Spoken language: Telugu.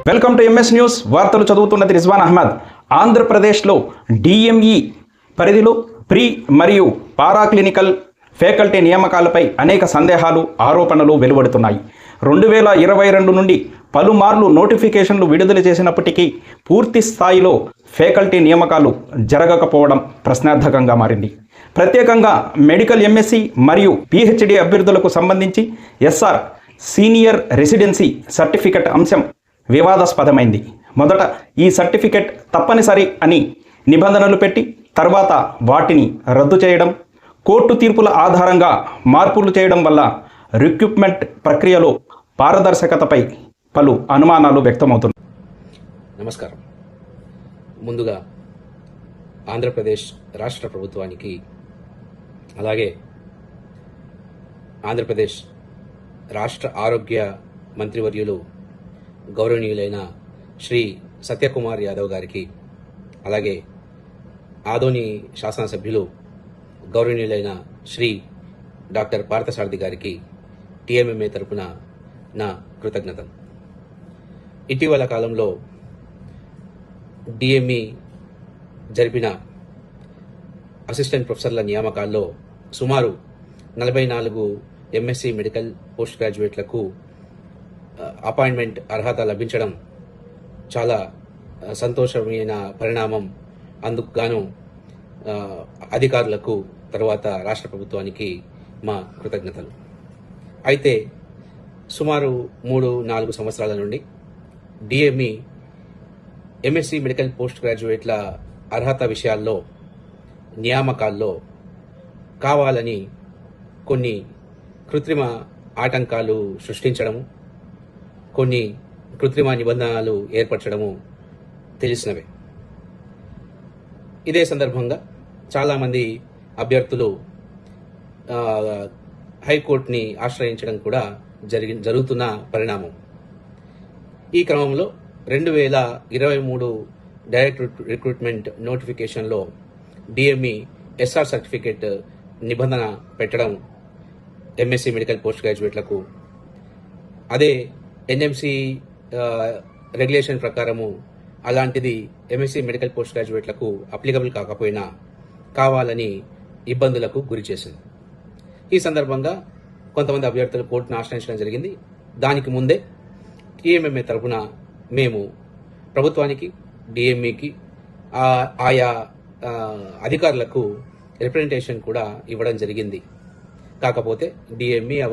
Welcome to MS news. వార్తలు చదువుతున్నది రిజ్వాన్ అహ్మద్. ఆంధ్రప్రదేశ్లో డిఎంఈ పరిధిలో ప్రీ మరియు పారాక్లినికల్ ఫ్యాకల్టీ నియామకాలపై అనేక సందేహాలు, ఆరోపణలు వెలువడుతున్నాయి. 2022 నుండి పలుమార్లు నోటిఫికేషన్లు విడుదల చేసినప్పటికీ పూర్తి స్థాయిలో ఫ్యాకల్టీ నియామకాలు జరగకపోవడం ప్రశ్నార్థకంగా మారింది. ప్రత్యేకంగా మెడికల్ ఎంఎస్సి మరియు పిహెచ్డి అభ్యర్థులకు సంబంధించి ఎస్ఆర్ సీనియర్ రెసిడెన్సీ సర్టిఫికెట్ అంశం వివాదాస్పదమైంది. మొదట ఈ సర్టిఫికెట్ తప్పనిసరి అని నిబంధనలు పెట్టి తర్వాత వాటిని రద్దు చేయడం, కోర్టు తీర్పుల ఆధారంగా మార్పులు చేయడం వల్ల రిక్రూట్మెంట్ ప్రక్రియలో పారదర్శకతపై పలు అనుమానాలు వ్యక్తమవుతున్నాయి. నమస్కారం. ముందుగా ఆంధ్రప్రదేశ్ రాష్ట్ర ప్రభుత్వానికి, అలాగే ఆంధ్రప్రదేశ్ రాష్ట్ర ఆరోగ్య మంత్రివర్యులు గౌరవనీయులైన శ్రీ సత్యకుమార్ యాదవ్ గారికి, అలాగే ఆదోని శాసనసభ్యులు గౌరవనీయులైన శ్రీ డాక్టర్ పార్థసారథి గారికి టీఎంఎంఏ తరపున నా కృతజ్ఞతలు. ఇటీవల కాలంలో డిఎంఈ జరిపిన అసిస్టెంట్ ప్రొఫెసర్ల నియామకాల్లో సుమారు 44 ఎంఎస్సి మెడికల్ పోస్ట్ గ్రాడ్యుయేట్లకు అపాయింట్మెంట్ అర్హత లభించడం చాలా సంతోషమైన పరిణామం. అందుకు గాను అధికారులకు, తర్వాత రాష్ట్ర ప్రభుత్వానికి మా కృతజ్ఞతలు. అయితే సుమారు 3-4 సంవత్సరాల నుండి డిఎంఈ ఎంఎస్సి మెడికల్ పోస్ట్ గ్రాడ్యుయేట్ల అర్హత విషయాల్లో, నియామకాల్లో కావాలని కొన్ని కృత్రిమ ఆటంకాలు సృష్టించడము, కొన్ని కృత్రిమ నిబంధనలు ఏర్పరచడము తెలిసినవే. ఇదే సందర్భంగా చాలామంది అభ్యర్థులు హైకోర్టుని ఆశ్రయించడం కూడా జరుగుతున్న పరిణామం. ఈ క్రమంలో 2023 డైరెక్ట్ రిక్రూట్మెంట్ నోటిఫికేషన్లో డిఎంఈ ఎస్ఆర్ సర్టిఫికేట్ నిబంధన పెట్టడం ఎంఎస్సి మెడికల్ పోస్ట్ గ్రాడ్యుయేట్లకు, అదే ఎన్ఎంసి రెగ్యులేషన్ ప్రకారము అలాంటిది ఎంఎస్సి మెడికల్ పోస్ట్ గ్రాడ్యుయేట్లకు అప్లికబుల్ కాకపోయినా కావాలని ఇబ్బందులకు గురి చేసింది. ఈ సందర్భంగా కొంతమంది అభ్యర్థులు కోర్టును ఆశ్రయించడం జరిగింది. దానికి ముందే టీఎంఎంఏ తరఫున మేము ప్రభుత్వానికి, డిఎంఈకి, ఆయా అధికారులకు రిప్రజెంటేషన్ కూడా ఇవ్వడం జరిగింది. కాకపోతే డిఎంఈ